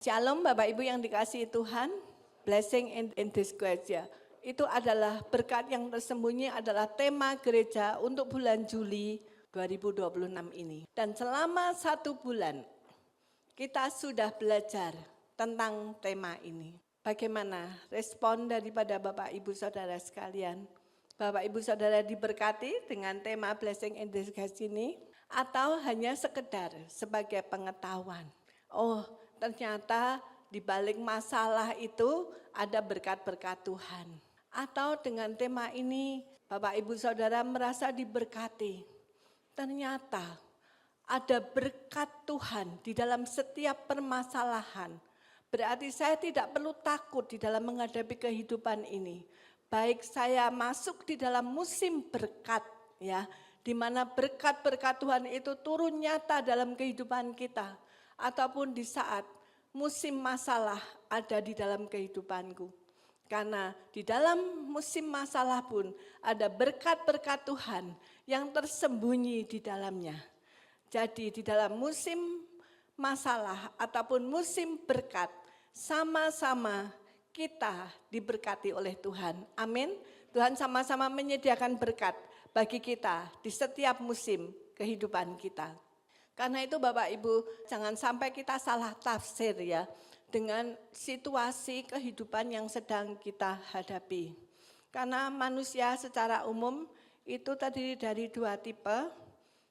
Shalom Bapak Ibu yang dikasihi Tuhan, blessing in disguise ya. Itu adalah berkat yang tersembunyi adalah tema gereja untuk bulan Juli 2026 ini. Dan selama 1 bulan kita sudah belajar tentang tema ini. Bagaimana respon daripada Bapak Ibu Saudara sekalian? Bapak Ibu Saudara diberkati dengan tema blessing in disguise ini atau hanya sekedar sebagai pengetahuan? Oh, ternyata di balik masalah itu ada berkat-berkat Tuhan. Atau dengan tema ini Bapak Ibu Saudara merasa diberkati. Ternyata ada berkat Tuhan di dalam setiap permasalahan. Berarti saya tidak perlu takut di dalam menghadapi kehidupan ini. Baik saya masuk di dalam musim berkat ya, di mana berkat-berkat Tuhan itu turun nyata dalam kehidupan kita. Ataupun di saat musim masalah ada di dalam kehidupanku. Karena di dalam musim masalah pun ada berkat-berkat Tuhan yang tersembunyi di dalamnya. Jadi di dalam musim masalah ataupun musim berkat, sama-sama kita diberkati oleh Tuhan. Amin. Tuhan sama-sama menyediakan berkat bagi kita di setiap musim kehidupan kita. Karena itu Bapak Ibu jangan sampai kita salah tafsir ya dengan situasi kehidupan yang sedang kita hadapi. Karena manusia secara umum itu terdiri dari 2 tipe,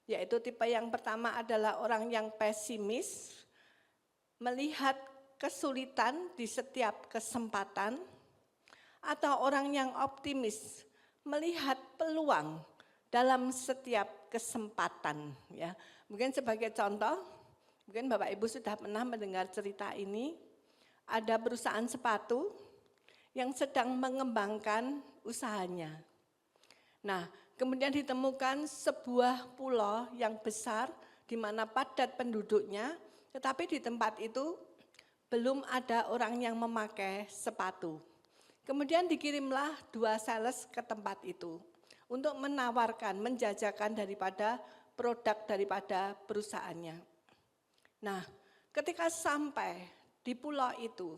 yaitu tipe yang pertama adalah orang yang pesimis, melihat kesulitan di setiap kesempatan, atau orang yang optimis, melihat peluang dalam setiap kesempatan ya. Mungkin sebagai contoh, mungkin Bapak Ibu sudah pernah mendengar cerita ini, ada perusahaan sepatu yang sedang mengembangkan usahanya. Nah, kemudian ditemukan sebuah pulau yang besar di mana padat penduduknya, tetapi di tempat itu belum ada orang yang memakai sepatu. Kemudian dikirimlah 2 sales ke tempat itu untuk menawarkan, menjajakan daripada produk daripada perusahaannya. Nah, ketika sampai di pulau itu,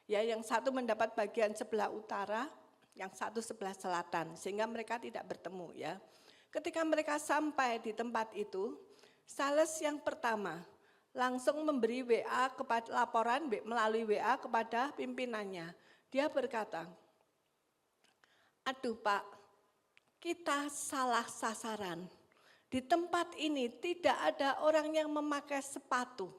ya yang satu mendapat bagian sebelah utara, yang satu sebelah selatan, sehingga mereka tidak bertemu ya. Ketika mereka sampai di tempat itu, sales yang pertama langsung memberi WA kepada laporan melalui WA kepada pimpinannya. Dia berkata, "Aduh Pak, kita salah sasaran. Di tempat ini tidak ada orang yang memakai sepatu.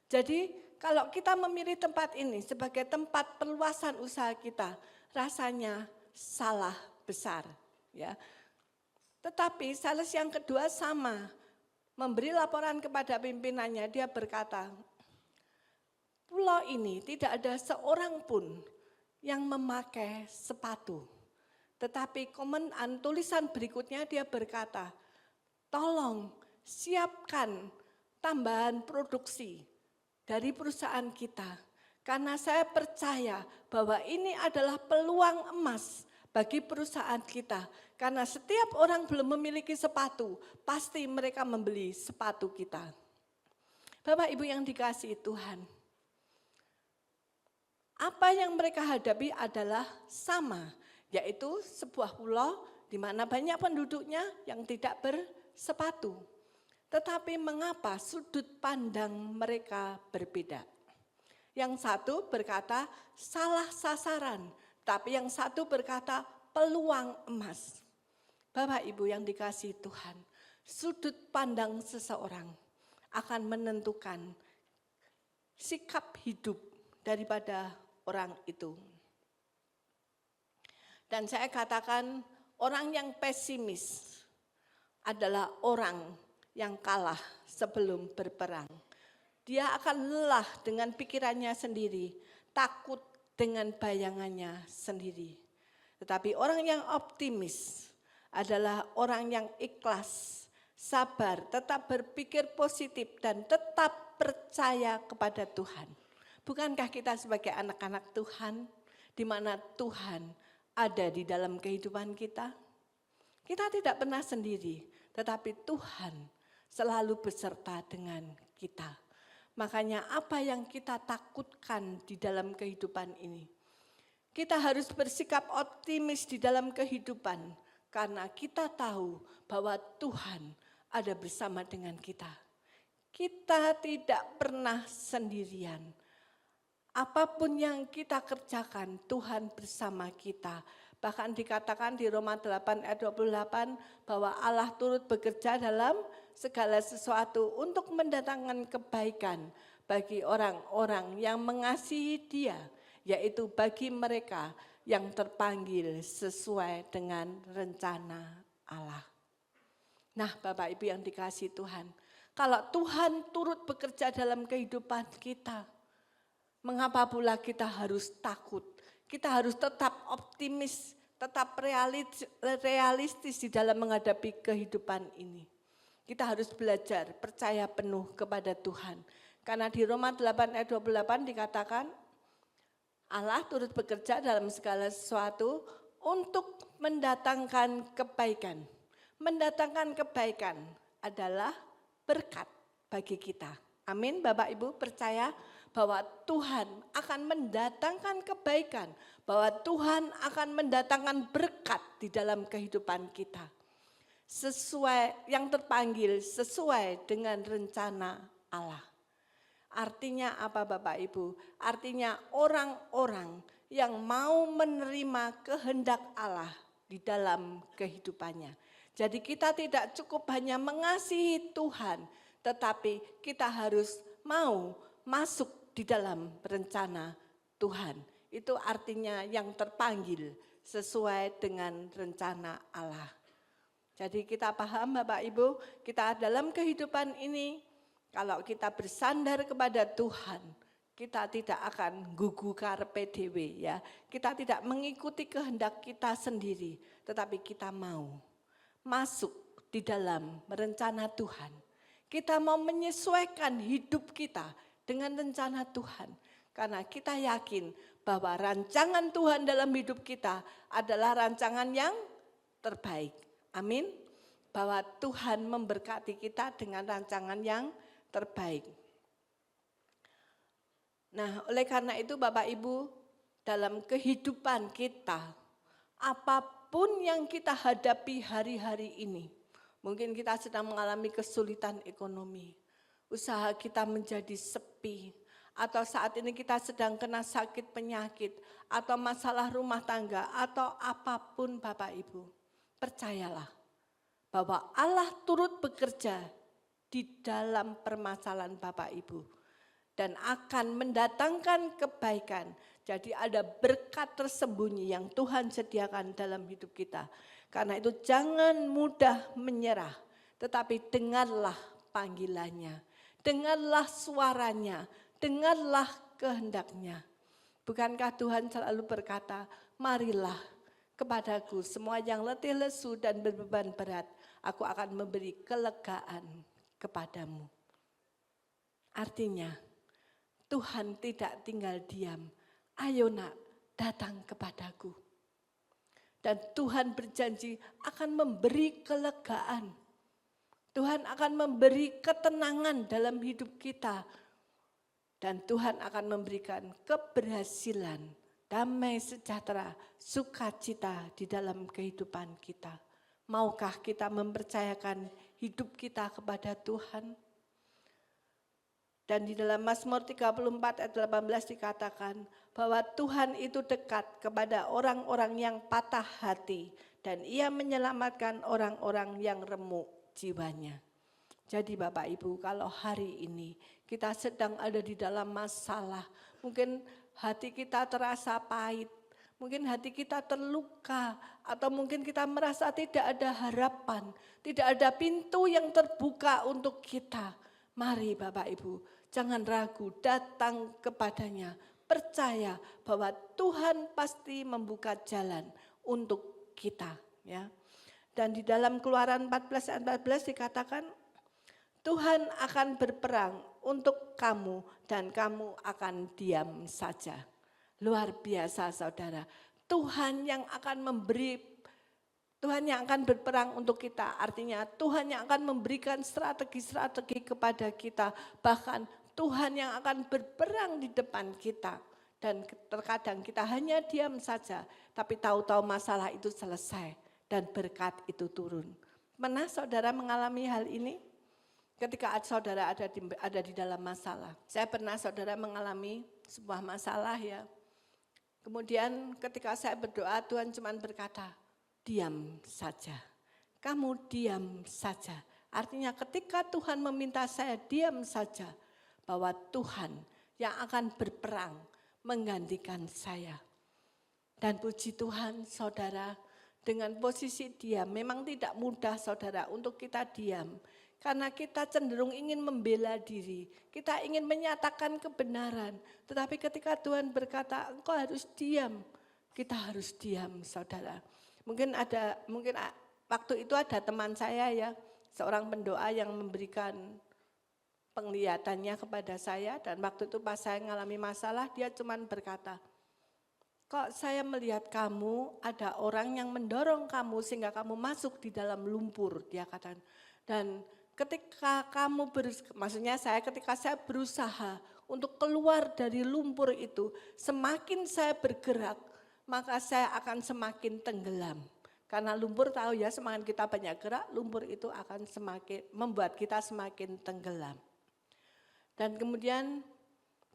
Jadi kalau kita memilih tempat ini sebagai tempat perluasan usaha kita, rasanya salah besar." Ya. Tetapi sales yang kedua sama, memberi laporan kepada pimpinannya, dia berkata, "Pulau ini tidak ada seorang pun yang memakai sepatu." Tetapi tulisan berikutnya dia berkata, "Tolong siapkan tambahan produksi dari perusahaan kita. Karena saya percaya bahwa ini adalah peluang emas bagi perusahaan kita. Karena setiap orang belum memiliki sepatu, pasti mereka membeli sepatu kita." Bapak Ibu yang dikasihi Tuhan, apa yang mereka hadapi adalah sama, yaitu sebuah pulau di mana banyak penduduknya yang tidak bersepatu. Tetapi mengapa sudut pandang mereka berbeda? Yang satu berkata salah sasaran, tapi yang satu berkata peluang emas. Bapak Ibu yang dikasihi Tuhan, sudut pandang seseorang akan menentukan sikap hidup daripada orang itu. Dan saya katakan orang yang pesimis adalah orang yang kalah sebelum berperang. Dia akan lelah dengan pikirannya sendiri, takut dengan bayangannya sendiri. Tetapi orang yang optimis adalah orang yang ikhlas, sabar, tetap berpikir positif dan tetap percaya kepada Tuhan. Bukankah kita sebagai anak-anak Tuhan, di mana Tuhan ada di dalam kehidupan kita? Kita tidak pernah sendiri, tetapi Tuhan selalu beserta dengan kita. Makanya apa yang kita takutkan di dalam kehidupan ini? Kita harus bersikap optimis di dalam kehidupan karena kita tahu bahwa Tuhan ada bersama dengan kita. Kita tidak pernah sendirian. Apapun yang kita kerjakan, Tuhan bersama kita. Bahkan dikatakan di Roma 8 ayat 28 bahwa Allah turut bekerja dalam segala sesuatu untuk mendatangkan kebaikan bagi orang-orang yang mengasihi Dia, yaitu bagi mereka yang terpanggil sesuai dengan rencana Allah. Nah, Bapak Ibu yang dikasihi Tuhan, kalau Tuhan turut bekerja dalam kehidupan kita, mengapa pula kita harus takut? Kita harus tetap optimis, tetap realistis di dalam menghadapi kehidupan ini. Kita harus belajar percaya penuh kepada Tuhan. Karena di Roma 8 ayat 28 dikatakan, Allah turut bekerja dalam segala sesuatu untuk mendatangkan kebaikan. Mendatangkan kebaikan adalah berkat bagi kita. Amin, Bapak Ibu percaya bahwa Tuhan akan mendatangkan kebaikan, bahwa Tuhan akan mendatangkan berkat di dalam kehidupan kita. Sesuai yang terpanggil, sesuai dengan rencana Allah. Artinya apa Bapak Ibu? Artinya orang-orang yang mau menerima kehendak Allah di dalam kehidupannya. Jadi kita tidak cukup hanya mengasihi Tuhan, tetapi kita harus mau masuk di dalam rencana Tuhan. Itu artinya yang terpanggil sesuai dengan rencana Allah. Jadi kita paham Bapak Ibu, kita dalam kehidupan ini, kalau kita bersandar kepada Tuhan, kita tidak akan gugu karpe dewe ya. Kita tidak mengikuti kehendak kita sendiri, tetapi kita mau masuk di dalam rencana Tuhan. Kita mau menyesuaikan hidup kita dengan rencana Tuhan. Karena kita yakin bahwa rancangan Tuhan dalam hidup kita adalah rancangan yang terbaik. Amin. Bahwa Tuhan memberkati kita dengan rancangan yang terbaik. Nah, oleh karena itu Bapak Ibu, dalam kehidupan kita, apapun yang kita hadapi hari-hari ini, mungkin kita sedang mengalami kesulitan ekonomi, usaha kita menjadi sepi, atau saat ini kita sedang kena sakit penyakit, atau masalah rumah tangga, atau apapun Bapak Ibu, percayalah bahwa Allah turut bekerja di dalam permasalahan Bapak Ibu dan akan mendatangkan kebaikan. Jadi ada berkat tersembunyi yang Tuhan sediakan dalam hidup kita. Karena itu jangan mudah menyerah, tetapi dengarlah panggilannya, dengarlah suaranya, dengarlah kehendaknya. Bukankah Tuhan selalu berkata, marilah kepadaku semua yang letih lesu dan berbeban berat, aku akan memberi kelegaan kepadamu. Artinya Tuhan tidak tinggal diam. Ayo nak, datang kepadaku. Dan Tuhan berjanji akan memberi kelegaan. Tuhan akan memberi ketenangan dalam hidup kita. Dan Tuhan akan memberikan keberhasilan, damai sejahtera, sukacita di dalam kehidupan kita. Maukah kita mempercayakan hidup kita kepada Tuhan? Dan di dalam Mazmur 34 ayat 18 dikatakan bahwa Tuhan itu dekat kepada orang-orang yang patah hati dan Ia menyelamatkan orang-orang yang remuk jiwanya. Jadi Bapak Ibu, kalau hari ini kita sedang ada di dalam masalah, mungkin hati kita terasa pahit, mungkin hati kita terluka, atau mungkin kita merasa tidak ada harapan, tidak ada pintu yang terbuka untuk kita. Mari Bapak Ibu, jangan ragu, datang kepadanya. Percaya bahwa Tuhan pasti membuka jalan untuk kita. Ya. Dan di dalam Keluaran 14 ayat 14 dikatakan, Tuhan akan berperang untuk kamu dan kamu akan diam saja. Luar biasa saudara, Tuhan yang akan memberi, Tuhan yang akan berperang untuk kita. Artinya Tuhan yang akan memberikan strategi-strategi kepada kita. Bahkan Tuhan yang akan berperang di depan kita. Dan terkadang kita hanya diam saja, tapi tahu-tahu masalah itu selesai dan berkat itu turun. Pernah saudara mengalami hal ini? Ketika saudara ada di dalam masalah. Saya pernah saudara mengalami sebuah masalah ya. Kemudian ketika saya berdoa, Tuhan cuma berkata, diam saja. Kamu diam saja. Artinya ketika Tuhan meminta saya diam saja, bahwa Tuhan yang akan berperang menggantikan saya. Dan puji Tuhan saudara, dengan posisi diam memang tidak mudah saudara untuk kita diam. Karena kita cenderung ingin membela diri, kita ingin menyatakan kebenaran. Tetapi ketika Tuhan berkata engkau harus diam, kita harus diam saudara. Mungkin waktu itu ada teman saya ya, seorang pendoa yang memberikan penglihatannya kepada saya, dan waktu itu pas saya mengalami masalah, dia cuma berkata, kok saya melihat kamu ada orang yang mendorong kamu sehingga kamu masuk di dalam lumpur, dia katakan. Dan ketika ketika saya berusaha untuk keluar dari lumpur itu, semakin saya bergerak, maka saya akan semakin tenggelam. Karena lumpur tahu ya, semakin kita banyak gerak, lumpur itu akan semakin membuat kita semakin tenggelam. Dan kemudian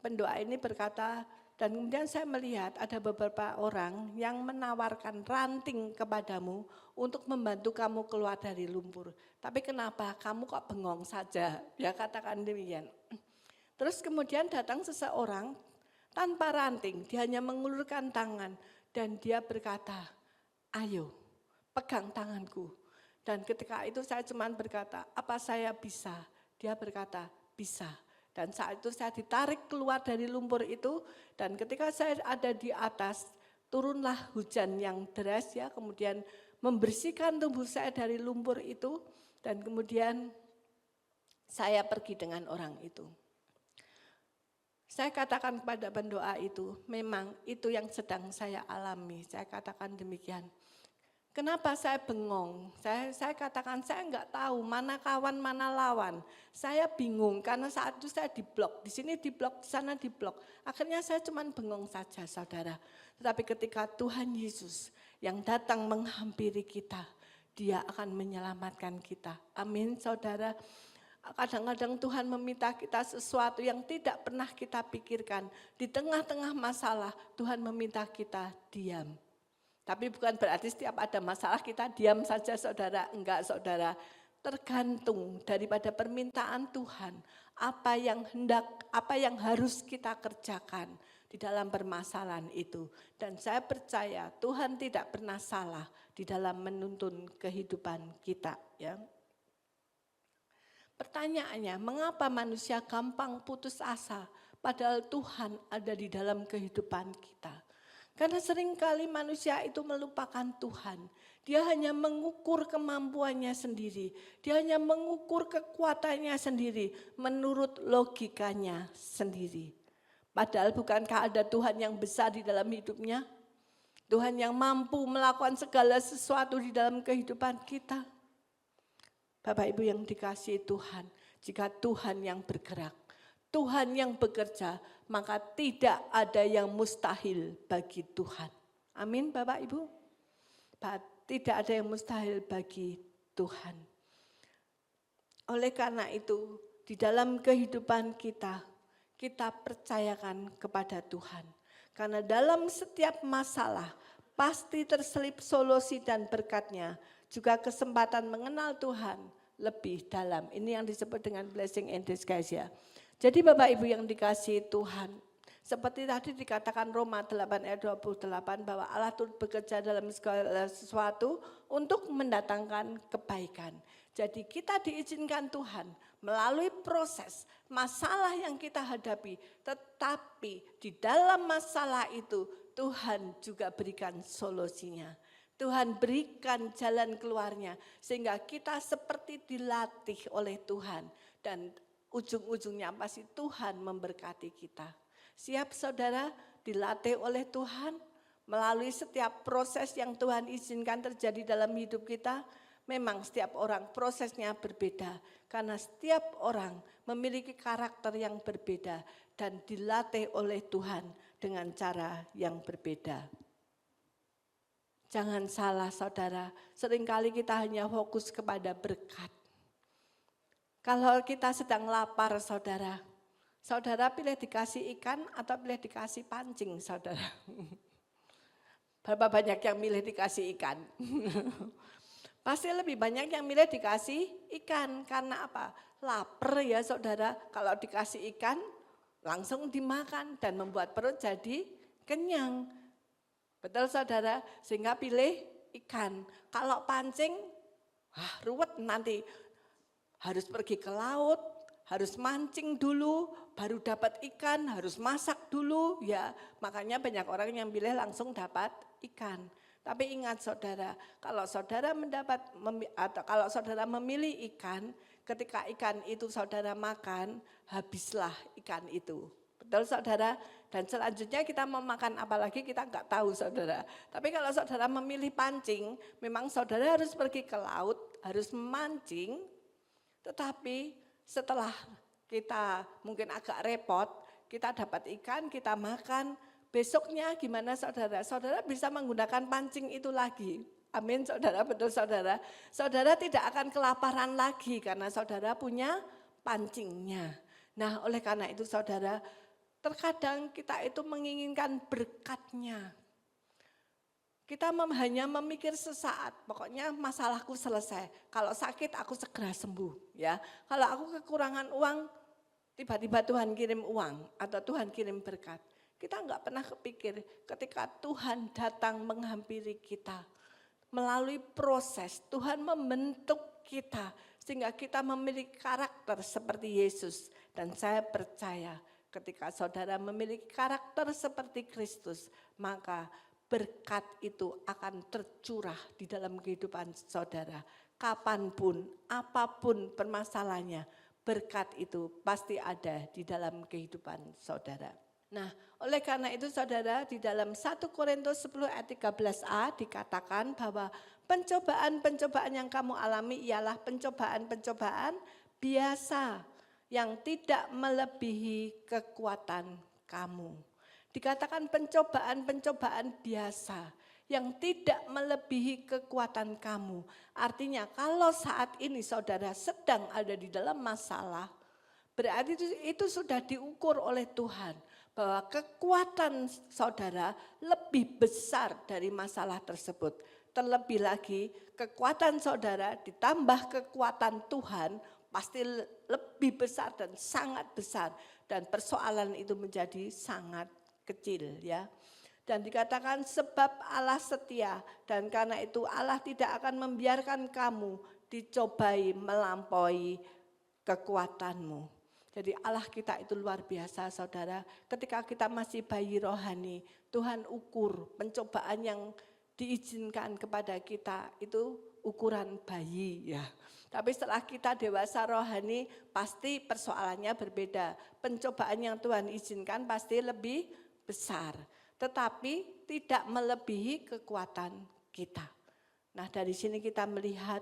pendoa ini berkata, dan kemudian saya melihat ada beberapa orang yang menawarkan ranting kepadamu untuk membantu kamu keluar dari lumpur. Tapi kenapa kamu kok bengong saja? Dia katakan demikian. Terus kemudian datang seseorang tanpa ranting, dia hanya mengulurkan tangan dan dia berkata, ayo pegang tanganku. Dan ketika itu saya cuma berkata, apa saya bisa? Dia berkata, bisa. Dan saat itu saya ditarik keluar dari lumpur itu, dan ketika saya ada di atas, turunlah hujan yang deras ya, kemudian membersihkan tubuh saya dari lumpur itu, dan kemudian saya pergi dengan orang itu. Saya katakan kepada pendoa itu, memang itu yang sedang saya alami, saya katakan demikian. Kenapa saya bengong? Saya katakan saya enggak tahu mana kawan mana lawan. Saya bingung karena saat itu saya diblok, di sini diblok, di sana diblok. Akhirnya saya cuma bengong saja saudara. Tetapi ketika Tuhan Yesus yang datang menghampiri kita, Dia akan menyelamatkan kita. Amin saudara. Kadang-kadang Tuhan meminta kita sesuatu yang tidak pernah kita pikirkan. Di tengah-tengah masalah Tuhan meminta kita diam. Tapi bukan berarti setiap ada masalah kita diam saja saudara, enggak saudara. Tergantung daripada permintaan Tuhan, apa yang harus kita kerjakan di dalam permasalahan itu. Dan saya percaya Tuhan tidak pernah salah di dalam menuntun kehidupan kita. Ya. Pertanyaannya, mengapa manusia gampang putus asa padahal Tuhan ada di dalam kehidupan kita? Karena seringkali manusia itu melupakan Tuhan. Dia hanya mengukur kemampuannya sendiri. Dia hanya mengukur kekuatannya sendiri menurut logikanya sendiri. Padahal bukankah ada Tuhan yang besar di dalam hidupnya? Tuhan yang mampu melakukan segala sesuatu di dalam kehidupan kita. Bapak Ibu yang dikasihi Tuhan, jika Tuhan yang bergerak, Tuhan yang bekerja, maka tidak ada yang mustahil bagi Tuhan. Amin Bapak Ibu. Tidak ada yang mustahil bagi Tuhan. Oleh karena itu, di dalam kehidupan kita, kita percayakan kepada Tuhan. Karena dalam setiap masalah, pasti terselip solusi dan berkatnya, juga kesempatan mengenal Tuhan lebih dalam. Ini yang disebut dengan blessing in disguise ya. Jadi Bapak Ibu yang dikasihi Tuhan, seperti tadi dikatakan Roma 8 ayat 28 bahwa Allah turut bekerja dalam segala sesuatu untuk mendatangkan kebaikan. Jadi kita diizinkan Tuhan melalui proses masalah yang kita hadapi, tetapi di dalam masalah itu Tuhan juga berikan solusinya. Tuhan berikan jalan keluarnya sehingga kita seperti dilatih oleh Tuhan dan ujung-ujungnya pasti Tuhan memberkati kita. Siap saudara dilatih oleh Tuhan melalui setiap proses yang Tuhan izinkan terjadi dalam hidup kita. Memang setiap orang prosesnya berbeda, karena setiap orang memiliki karakter yang berbeda dan dilatih oleh Tuhan dengan cara yang berbeda. Jangan salah saudara, seringkali kita hanya fokus kepada berkat. Kalau kita sedang lapar saudara, saudara pilih dikasih ikan atau pilih dikasih pancing saudara? Berapa banyak yang milih dikasih ikan? Pasti lebih banyak yang milih dikasih ikan, karena apa? Lapar ya saudara, kalau dikasih ikan langsung dimakan dan membuat perut jadi kenyang. Betul saudara, sehingga pilih ikan. Kalau pancing, ruwet nanti, harus pergi ke laut, harus mancing dulu, baru dapat ikan, harus masak dulu, ya. Makanya banyak orang yang pilih langsung dapat ikan. Tapi ingat saudara, kalau saudara kalau saudara memilih ikan, ketika ikan itu saudara makan, habislah ikan itu. Betul saudara? Dan selanjutnya kita mau makan apalagi kita enggak tahu saudara. Tapi kalau saudara memilih pancing, memang saudara harus pergi ke laut, harus memancing. Tetapi setelah kita mungkin agak repot, kita dapat ikan, kita makan, besoknya gimana saudara? Saudara bisa menggunakan pancing itu lagi. Amin saudara, betul saudara. Saudara tidak akan kelaparan lagi karena saudara punya pancingnya. Nah oleh karena itu saudara, terkadang kita itu menginginkan berkatnya. Kita hanya memikir sesaat, pokoknya masalahku selesai. Kalau sakit aku segera sembuh, ya. Kalau aku kekurangan uang, tiba-tiba Tuhan kirim uang atau Tuhan kirim berkat. Kita enggak pernah kepikir ketika Tuhan datang menghampiri kita. Melalui proses Tuhan membentuk kita sehingga kita memiliki karakter seperti Yesus. Dan saya percaya ketika saudara memiliki karakter seperti Kristus, maka berkat itu akan tercurah di dalam kehidupan saudara. Kapanpun, apapun permasalahannya, berkat itu pasti ada di dalam kehidupan saudara. Nah, oleh karena itu saudara, di dalam 1 Korintus 10 ayat 13a dikatakan bahwa pencobaan-pencobaan yang kamu alami ialah pencobaan-pencobaan biasa yang tidak melebihi kekuatan kamu. Dikatakan pencobaan-pencobaan biasa yang tidak melebihi kekuatan kamu. Artinya kalau saat ini saudara sedang ada di dalam masalah, berarti itu sudah diukur oleh Tuhan. Bahwa kekuatan saudara lebih besar dari masalah tersebut. Terlebih lagi kekuatan saudara ditambah kekuatan Tuhan pasti lebih besar dan sangat besar. Dan persoalan itu menjadi sangat kecil ya. Dan dikatakan sebab Allah setia dan karena itu Allah tidak akan membiarkan kamu dicobai melampaui kekuatanmu. Jadi Allah kita itu luar biasa saudara. Ketika kita masih bayi rohani, Tuhan ukur pencobaan yang diizinkan kepada kita itu ukuran bayi ya. Tapi setelah kita dewasa rohani pasti persoalannya berbeda. Pencobaan yang Tuhan izinkan pasti lebih besar. Tetapi tidak melebihi kekuatan kita. Nah dari sini kita melihat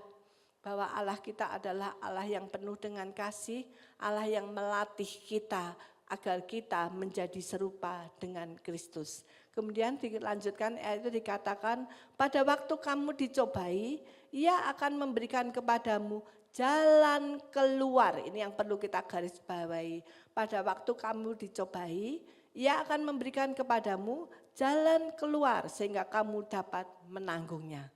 bahwa Allah kita adalah Allah yang penuh dengan kasih, Allah yang melatih kita agar kita menjadi serupa dengan Kristus. Kemudian dilanjutkan ayat itu dikatakan, pada waktu kamu dicobai, Ia akan memberikan kepadamu jalan keluar. Ini yang perlu kita garis bawahi. Pada waktu kamu dicobai, Ia akan memberikan kepadamu jalan keluar sehingga kamu dapat menanggungnya.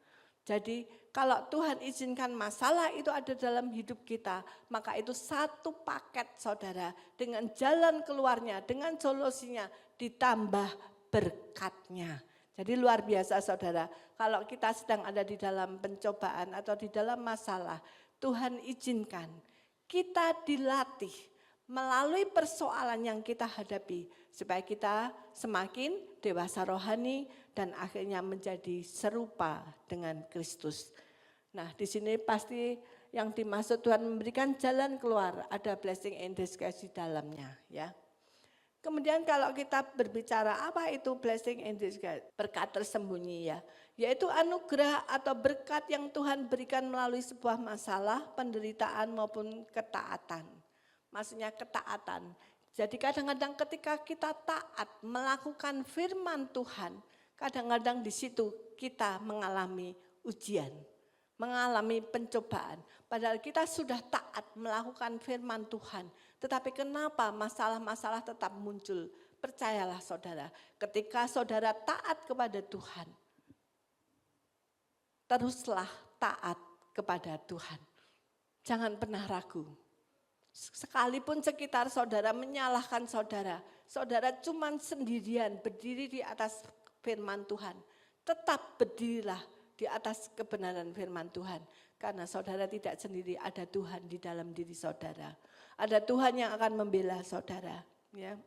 Jadi kalau Tuhan izinkan masalah itu ada dalam hidup kita, maka itu satu paket saudara dengan jalan keluarnya, dengan solusinya ditambah berkatnya. Jadi luar biasa saudara, kalau kita sedang ada di dalam pencobaan atau di dalam masalah, Tuhan izinkan kita dilatih melalui persoalan yang kita hadapi supaya kita semakin dewasa rohani dan akhirnya menjadi serupa dengan Kristus. Nah, di sini pasti yang dimaksud Tuhan memberikan jalan keluar, ada blessing in disguise di dalamnya, ya. Kemudian kalau kita berbicara apa itu blessing in disguise, berkat tersembunyi ya, yaitu anugerah atau berkat yang Tuhan berikan melalui sebuah masalah, penderitaan maupun ketaatan. Maksudnya ketaatan. Jadi kadang-kadang ketika kita taat melakukan firman Tuhan, kadang-kadang di situ kita mengalami ujian, mengalami pencobaan. Padahal kita sudah taat melakukan firman Tuhan. Tetapi kenapa masalah-masalah tetap muncul? Percayalah saudara, ketika saudara taat kepada Tuhan, teruslah taat kepada Tuhan. Jangan pernah ragu. Sekalipun sekitar saudara menyalahkan saudara, saudara cuma sendirian berdiri di atas firman Tuhan. Tetap berdirilah di atas kebenaran firman Tuhan. Karena saudara tidak sendiri, ada Tuhan di dalam diri saudara. Ada Tuhan yang akan membela saudara. Ya.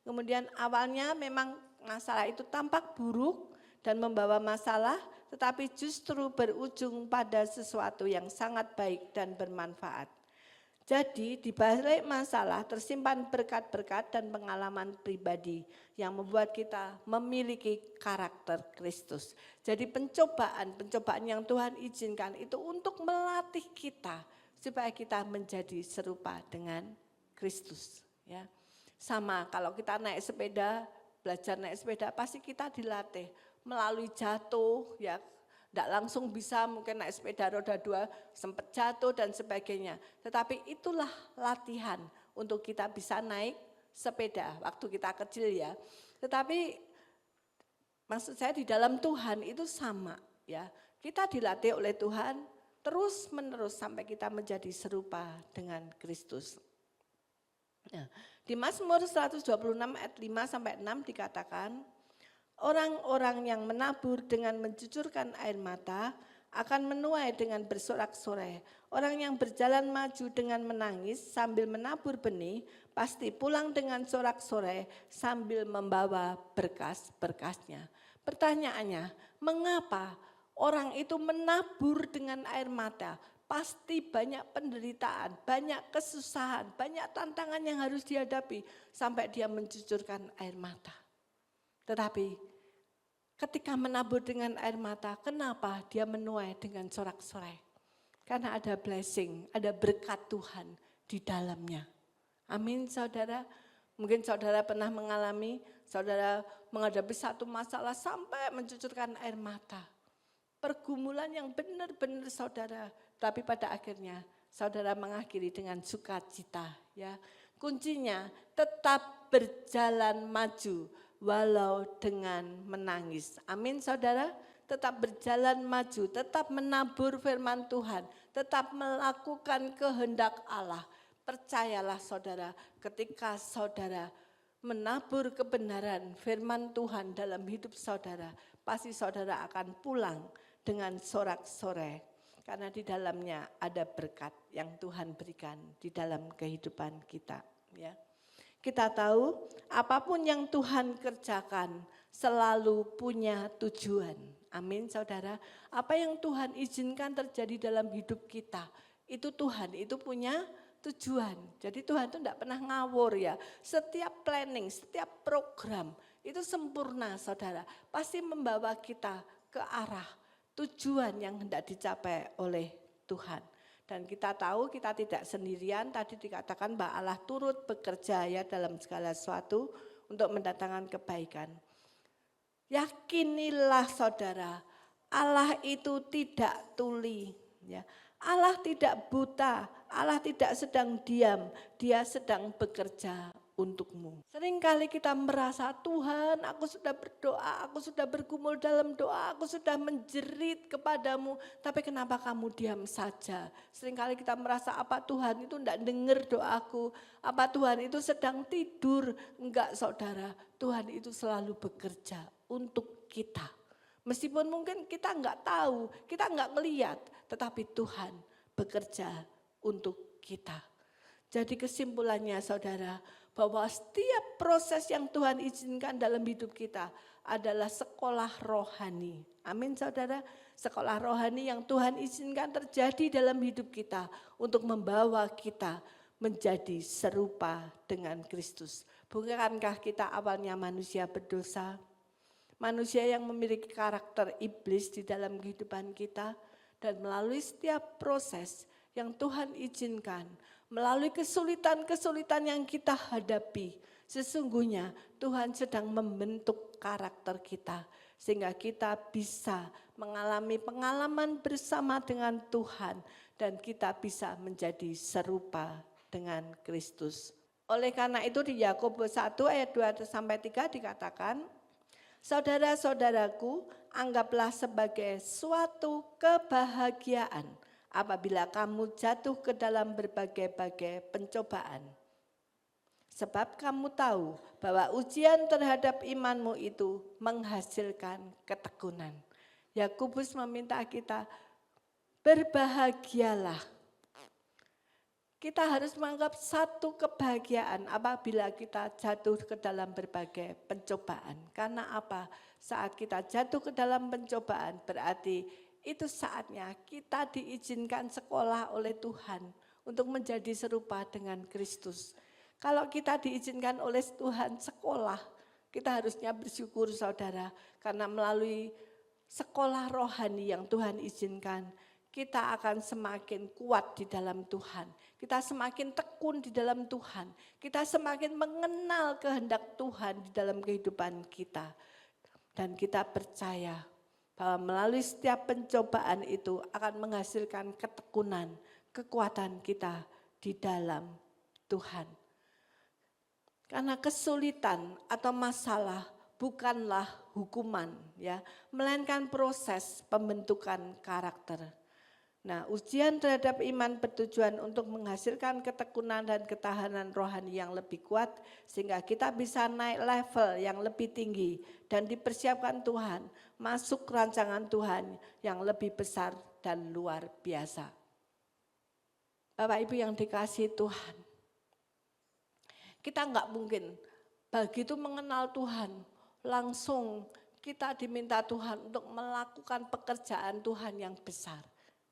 Kemudian awalnya memang masalah itu tampak buruk dan membawa masalah, tetapi justru berujung pada sesuatu yang sangat baik dan bermanfaat. Jadi di balik masalah tersimpan berkat-berkat dan pengalaman pribadi yang membuat kita memiliki karakter Kristus. Jadi pencobaan yang Tuhan izinkan itu untuk melatih kita supaya kita menjadi serupa dengan Kristus. Ya. Sama kalau kita naik sepeda, belajar naik sepeda pasti kita dilatih melalui jatuh ya. Tidak langsung bisa mungkin naik sepeda roda 2 sempat jatuh dan sebagainya. Tetapi itulah latihan untuk kita bisa naik sepeda waktu kita kecil ya. Tetapi maksud saya di dalam Tuhan itu sama ya. Kita dilatih oleh Tuhan terus menerus sampai kita menjadi serupa dengan Kristus. Nah, di Mazmur 126 ayat 5 sampai 6 dikatakan, orang-orang yang menabur dengan mencucurkan air mata akan menuai dengan bersorak-sorai. Orang yang berjalan maju dengan menangis sambil menabur benih pasti pulang dengan sorak-sorai sambil membawa berkas-berkasnya. Pertanyaannya, mengapa orang itu menabur dengan air mata? Pasti banyak penderitaan, banyak kesusahan, banyak tantangan yang harus dihadapi sampai dia mencucurkan air mata. Tetapi ketika menabur dengan air mata, kenapa dia menuai dengan sorak-sorai? Karena ada blessing, ada berkat Tuhan di dalamnya. Amin saudara. Mungkin saudara pernah mengalami, saudara menghadapi satu masalah sampai mencucurkan air mata. Pergumulan yang benar-benar saudara, tapi pada akhirnya saudara mengakhiri dengan sukacita. Ya. Kuncinya tetap berjalan maju. Walau dengan menangis. Amin saudara, tetap berjalan maju, tetap menabur firman Tuhan, tetap melakukan kehendak Allah. Percayalah saudara, ketika saudara menabur kebenaran firman Tuhan dalam hidup saudara, pasti saudara akan pulang dengan sorak-sorai. Karena di dalamnya ada berkat yang Tuhan berikan di dalam kehidupan kita. Ya. Kita tahu apapun yang Tuhan kerjakan selalu punya tujuan. Amin saudara. Apa yang Tuhan izinkan terjadi dalam hidup kita, itu Tuhan itu punya tujuan. Jadi Tuhan itu tidak pernah ngawur ya. Setiap planning, setiap program itu sempurna saudara. Pasti membawa kita ke arah tujuan yang hendak dicapai oleh Tuhan. Dan kita tahu kita tidak sendirian, tadi dikatakan bahwa Allah turut bekerja ya dalam segala sesuatu untuk mendatangkan kebaikan. Yakinilah saudara, Allah itu tidak tuli. Ya. Allah tidak buta, Allah tidak sedang diam, Dia sedang bekerja untukmu. Seringkali kita merasa, Tuhan aku sudah berdoa, aku sudah bergumul dalam doa, aku sudah menjerit kepadamu, tapi kenapa kamu diam saja? Seringkali kita merasa apa Tuhan itu tidak dengar doaku, apa Tuhan itu sedang tidur. Enggak saudara, Tuhan itu selalu bekerja untuk kita. Meskipun mungkin kita enggak tahu, kita enggak melihat, tetapi Tuhan bekerja untuk kita. Jadi kesimpulannya saudara, bahwa setiap proses yang Tuhan izinkan dalam hidup kita adalah sekolah rohani. Amin saudara, sekolah rohani yang Tuhan izinkan terjadi dalam hidup kita untuk membawa kita menjadi serupa dengan Kristus. Bukankah kita awalnya manusia berdosa? Manusia yang memiliki karakter iblis di dalam kehidupan kita, dan melalui setiap proses yang Tuhan izinkan, melalui kesulitan-kesulitan yang kita hadapi, sesungguhnya Tuhan sedang membentuk karakter kita, sehingga kita bisa mengalami pengalaman bersama dengan Tuhan, dan kita bisa menjadi serupa dengan Kristus. Oleh karena itu di Yakobus 1 ayat 2-3 dikatakan, saudara-saudaraku, anggaplah sebagai suatu kebahagiaan apabila kamu jatuh ke dalam berbagai-bagai pencobaan. Sebab kamu tahu bahwa ujian terhadap imanmu itu menghasilkan ketekunan. Yakobus meminta kita berbahagialah. Kita harus menganggap satu kebahagiaan apabila kita jatuh ke dalam berbagai pencobaan. Karena apa? Saat kita jatuh ke dalam pencobaan berarti itu saatnya kita diizinkan sekolah oleh Tuhan untuk menjadi serupa dengan Kristus. Kalau kita diizinkan oleh Tuhan sekolah, kita harusnya bersyukur saudara. Karena melalui sekolah rohani yang Tuhan izinkan, kita akan semakin kuat di dalam Tuhan. Kita semakin tekun di dalam Tuhan. Kita semakin mengenal kehendak Tuhan di dalam kehidupan kita. Dan kita percaya bahwa melalui setiap pencobaan itu akan menghasilkan ketekunan, kekuatan kita di dalam Tuhan. Karena kesulitan atau masalah bukanlah hukuman, ya, melainkan proses pembentukan karakter. Nah, ujian terhadap iman bertujuan untuk menghasilkan ketekunan dan ketahanan rohani yang lebih kuat, sehingga kita bisa naik level yang lebih tinggi dan dipersiapkan Tuhan, masuk rancangan Tuhan yang lebih besar dan luar biasa. Bapak Ibu yang dikasihi Tuhan, kita enggak mungkin begitu mengenal Tuhan, langsung kita diminta Tuhan untuk melakukan pekerjaan Tuhan yang besar.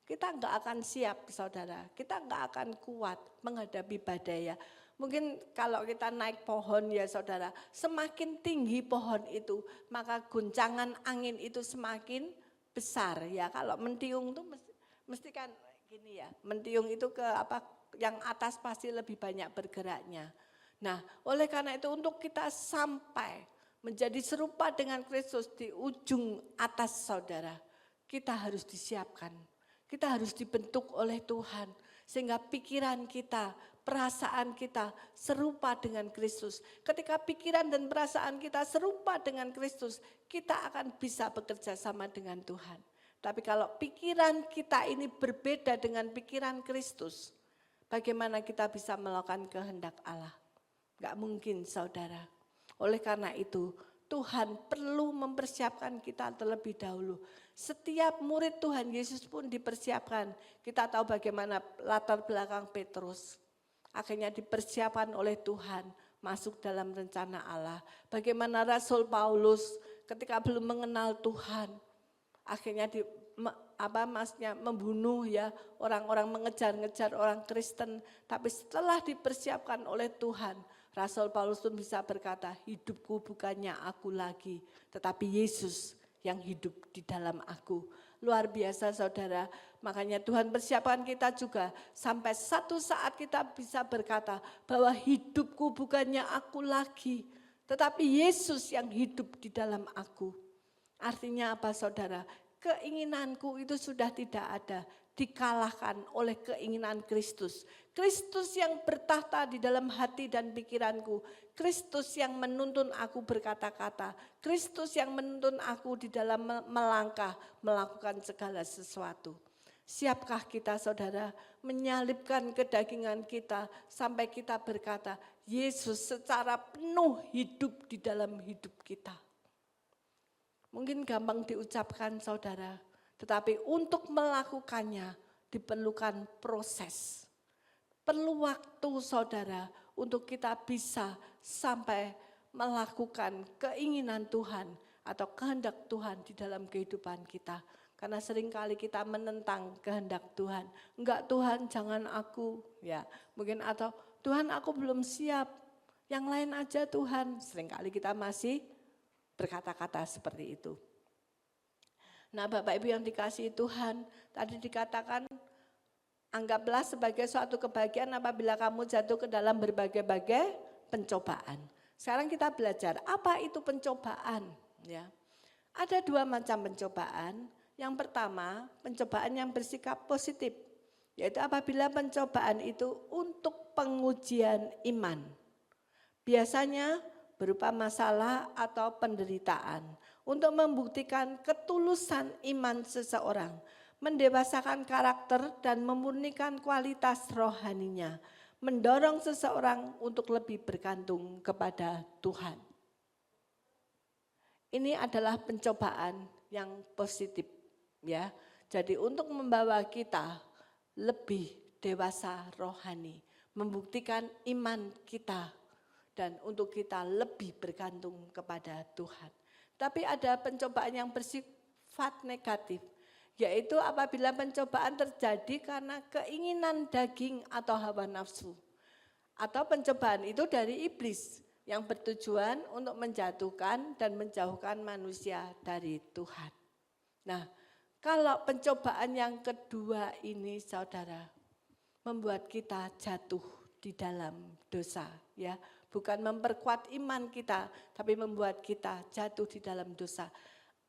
Kita enggak akan siap saudara, kita enggak akan kuat menghadapi badai ya. Mungkin kalau kita naik pohon ya saudara, semakin tinggi pohon itu, maka guncangan angin itu semakin besar ya. Kalau mentiung tuh mesti kan gini ya, mentiung itu ke apa yang atas pasti lebih banyak bergeraknya. Nah, oleh karena itu untuk kita sampai menjadi serupa dengan Kristus di ujung atas saudara, kita harus disiapkan. Kita harus dibentuk oleh Tuhan sehingga pikiran kita, perasaan kita serupa dengan Kristus. Ketika pikiran dan perasaan kita serupa dengan Kristus, kita akan bisa bekerja sama dengan Tuhan. Tapi kalau pikiran kita ini berbeda dengan pikiran Kristus, bagaimana kita bisa melakukan kehendak Allah? Enggak mungkin saudara. Oleh karena itu Tuhan perlu mempersiapkan kita terlebih dahulu. Setiap murid Tuhan Yesus pun dipersiapkan. Kita tahu bagaimana latar belakang Petrus. Akhirnya dipersiapkan oleh Tuhan masuk dalam rencana Allah. Bagaimana Rasul Paulus ketika belum mengenal Tuhan. Akhirnya membunuh ya orang-orang, mengejar-ngejar orang Kristen. Tapi setelah dipersiapkan oleh Tuhan, Rasul Paulus pun bisa berkata, hidupku bukannya aku lagi, tetapi Yesus yang hidup di dalam aku. Luar biasa saudara, makanya Tuhan persiapkan kita juga sampai satu saat kita bisa berkata bahwa hidupku bukannya aku lagi, tetapi Yesus yang hidup di dalam aku. Artinya apa saudara? Keinginanku itu sudah tidak ada, dikalahkan oleh keinginan Kristus. Kristus yang bertahta di dalam hati dan pikiranku. Kristus yang menuntun aku berkata-kata. Kristus yang menuntun aku di dalam melangkah, melakukan segala sesuatu. Siapkah kita saudara menyalibkan kedagingan kita sampai kita berkata, Yesus secara penuh hidup di dalam hidup kita. Mungkin gampang diucapkan saudara, tetapi untuk melakukannya diperlukan proses. Perlu waktu saudara untuk kita bisa sampai melakukan keinginan Tuhan atau kehendak Tuhan di dalam kehidupan kita. Karena seringkali kita menentang kehendak Tuhan. Enggak Tuhan jangan aku, ya mungkin atau Tuhan aku belum siap. Yang lain aja Tuhan, seringkali kita masih berkata-kata seperti itu. Nah Bapak Ibu yang dikasihi Tuhan, tadi dikatakan anggaplah sebagai suatu kebahagiaan apabila kamu jatuh ke dalam berbagai-bagai pencobaan. Sekarang kita belajar apa itu pencobaan. Ya. Ada dua macam pencobaan. Yang pertama pencobaan yang bersikap positif. Yaitu apabila pencobaan itu untuk pengujian iman. Biasanya berupa masalah atau penderitaan untuk membuktikan ketulusan iman seseorang, mendewasakan karakter dan memurnikan kualitas rohaninya, mendorong seseorang untuk lebih bergantung kepada Tuhan. Ini adalah pencobaan yang positif, ya. Jadi untuk membawa kita lebih dewasa rohani, membuktikan iman kita dan untuk kita lebih bergantung kepada Tuhan. Tapi ada pencobaan yang bersifat negatif, yaitu apabila pencobaan terjadi karena keinginan daging atau hawa nafsu. Atau pencobaan itu dari iblis yang bertujuan untuk menjatuhkan dan menjauhkan manusia dari Tuhan. Nah, kalau pencobaan yang kedua ini saudara, membuat kita jatuh di dalam dosa, ya. Bukan memperkuat iman kita, tapi membuat kita jatuh di dalam dosa.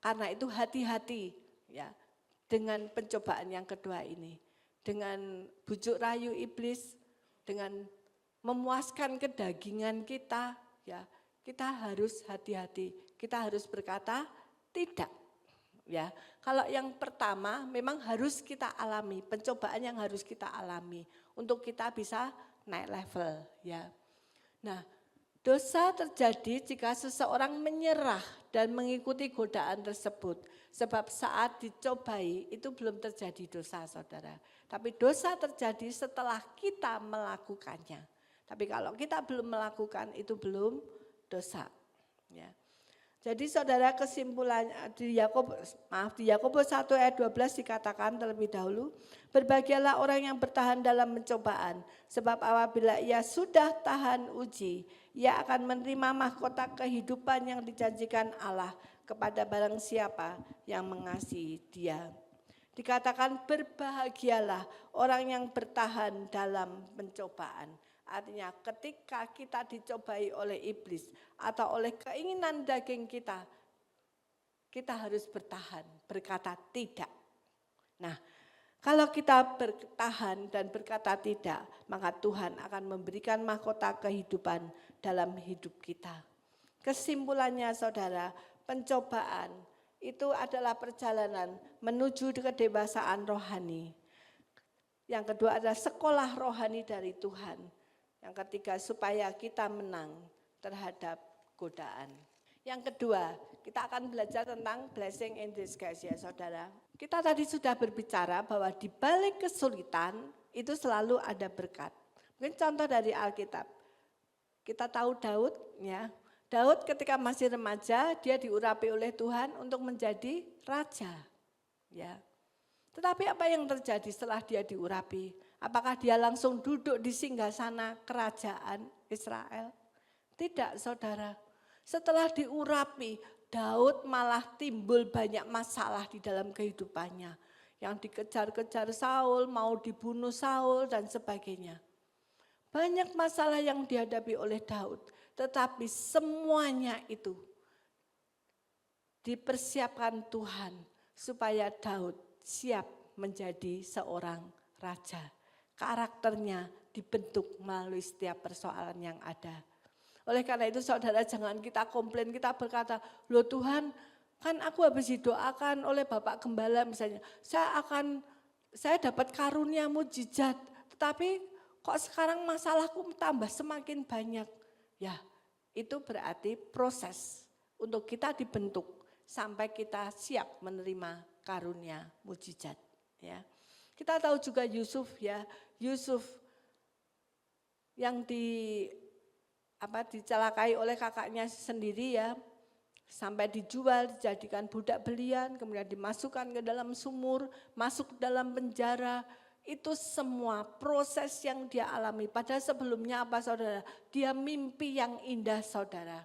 Karena itu hati-hati ya dengan pencobaan yang kedua ini. Dengan bujuk rayu iblis, dengan memuaskan kedagingan kita, ya kita harus hati-hati. Kita harus berkata tidak. Ya, kalau yang pertama memang harus kita alami, pencobaan yang harus kita alami untuk kita bisa naik level, ya. Nah, dosa terjadi jika seseorang menyerah dan mengikuti godaan tersebut. Sebab saat dicobai itu belum terjadi dosa saudara. Tapi dosa terjadi setelah kita melakukannya. Tapi kalau kita belum melakukan itu belum dosa. Ya. Jadi saudara kesimpulannya di Yakobus 1 ayat 12 dikatakan terlebih dahulu, berbahagialah orang yang bertahan dalam pencobaan, sebab apabila ia sudah tahan uji, ia akan menerima mahkota kehidupan yang dijanjikan Allah kepada barang siapa yang mengasihi Dia. Dikatakan berbahagialah orang yang bertahan dalam pencobaan. Artinya ketika kita dicobai oleh iblis atau oleh keinginan daging kita, kita harus bertahan, berkata tidak. Nah, kalau kita bertahan dan berkata tidak, maka Tuhan akan memberikan mahkota kehidupan dalam hidup kita. Kesimpulannya saudara, pencobaan itu adalah perjalanan menuju kedewasaan rohani. Yang kedua adalah sekolah rohani dari Tuhan. Yang ketiga supaya kita menang terhadap godaan. Yang kedua, kita akan belajar tentang blessing in disguise ya saudara. Kita tadi sudah berbicara bahwa di balik kesulitan itu selalu ada berkat. Mungkin contoh dari Alkitab. Kita tahu Daud ya. Daud ketika masih remaja dia diurapi oleh Tuhan untuk menjadi raja. Ya. Tetapi apa yang terjadi setelah dia diurapi? Apakah dia langsung duduk di singgasana kerajaan Israel? Tidak saudara. Setelah diurapi, Daud malah timbul banyak masalah di dalam kehidupannya. Yang dikejar-kejar Saul, mau dibunuh Saul dan sebagainya. Banyak masalah yang dihadapi oleh Daud. Tetapi semuanya itu dipersiapkan Tuhan supaya Daud siap menjadi seorang raja. Karakternya dibentuk melalui setiap persoalan yang ada. Oleh karena itu saudara jangan kita komplain, kita berkata, loh Tuhan kan aku habis didoakan oleh Bapak Gembala misalnya, saya dapat karunia mujizat, tetapi kok sekarang masalahku tambah semakin banyak. Ya itu berarti proses untuk kita dibentuk sampai kita siap menerima karunia mujizat. Ya. Kita tahu juga Yusuf ya, Yusuf yang dicelakai oleh kakaknya sendiri ya, sampai dijual, dijadikan budak belian, kemudian dimasukkan ke dalam sumur, masuk ke dalam penjara. Itu semua proses yang dia alami. Padahal sebelumnya apa saudara? Dia mimpi yang indah saudara.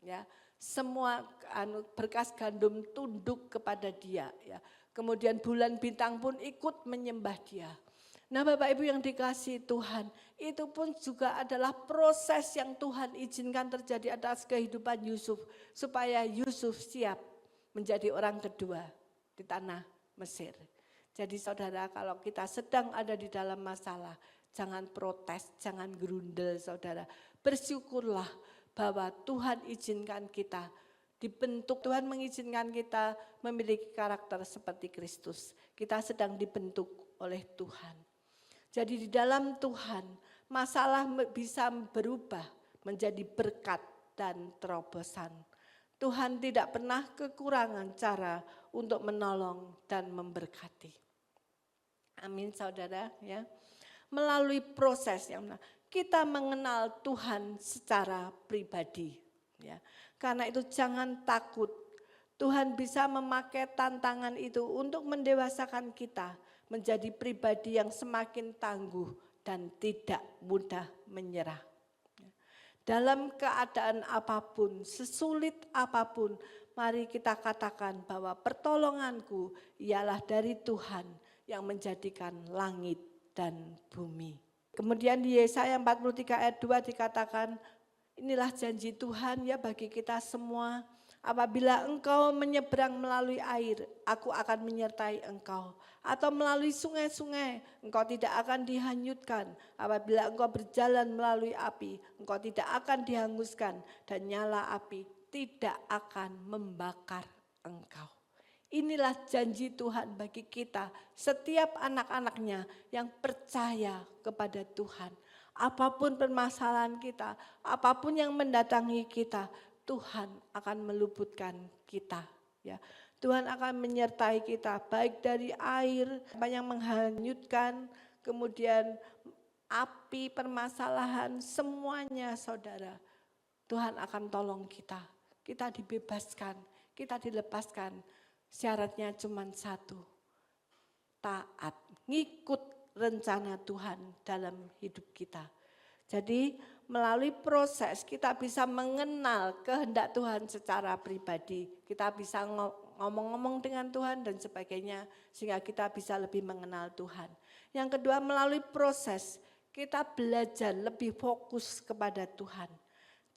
Ya, semua berkas gandum tunduk kepada dia. Ya. Kemudian bulan bintang pun ikut menyembah dia. Nah Bapak Ibu yang dikasihi Tuhan, itu pun juga adalah proses yang Tuhan izinkan terjadi atas kehidupan Yusuf. Supaya Yusuf siap menjadi orang kedua di tanah Mesir. Jadi saudara, kalau kita sedang ada di dalam masalah, jangan protes, jangan gerundel saudara. Bersyukurlah bahwa Tuhan izinkan kita dibentuk, Tuhan mengizinkan kita memiliki karakter seperti Kristus. Kita sedang dibentuk oleh Tuhan. Jadi di dalam Tuhan, masalah bisa berubah menjadi berkat dan terobosan. Tuhan tidak pernah kekurangan cara untuk menolong dan memberkati. Amin saudara ya. Melalui proses yang kita mengenal Tuhan secara pribadi ya. Karena itu jangan takut. Tuhan bisa memakai tantangan itu untuk mendewasakan kita menjadi pribadi yang semakin tangguh dan tidak mudah menyerah. Dalam keadaan apapun, sesulit apapun, mari kita katakan bahwa pertolonganku ialah dari Tuhan yang menjadikan langit dan bumi. Kemudian di Yesaya 43 ayat 2 dikatakan, inilah janji Tuhan ya bagi kita semua. Apabila engkau menyeberang melalui air, aku akan menyertai engkau. Atau melalui sungai-sungai, engkau tidak akan dihanyutkan. Apabila engkau berjalan melalui api, engkau tidak akan dihanguskan. Dan nyala api tidak akan membakar engkau. Inilah janji Tuhan bagi kita, setiap anak-anaknya yang percaya kepada Tuhan. Apapun permasalahan kita, apapun yang mendatangi kita, Tuhan akan meluputkan kita. Ya, Tuhan akan menyertai kita baik dari air yang menghanyutkan, kemudian api, permasalahan, semuanya saudara. Tuhan akan tolong kita. Kita dibebaskan, kita dilepaskan. Syaratnya cuma satu, taat, ngikut rencana Tuhan dalam hidup kita. Jadi melalui proses kita bisa mengenal kehendak Tuhan secara pribadi. Kita bisa ngomong-ngomong dengan Tuhan dan sebagainya sehingga kita bisa lebih mengenal Tuhan. Yang kedua melalui proses kita belajar lebih fokus kepada Tuhan.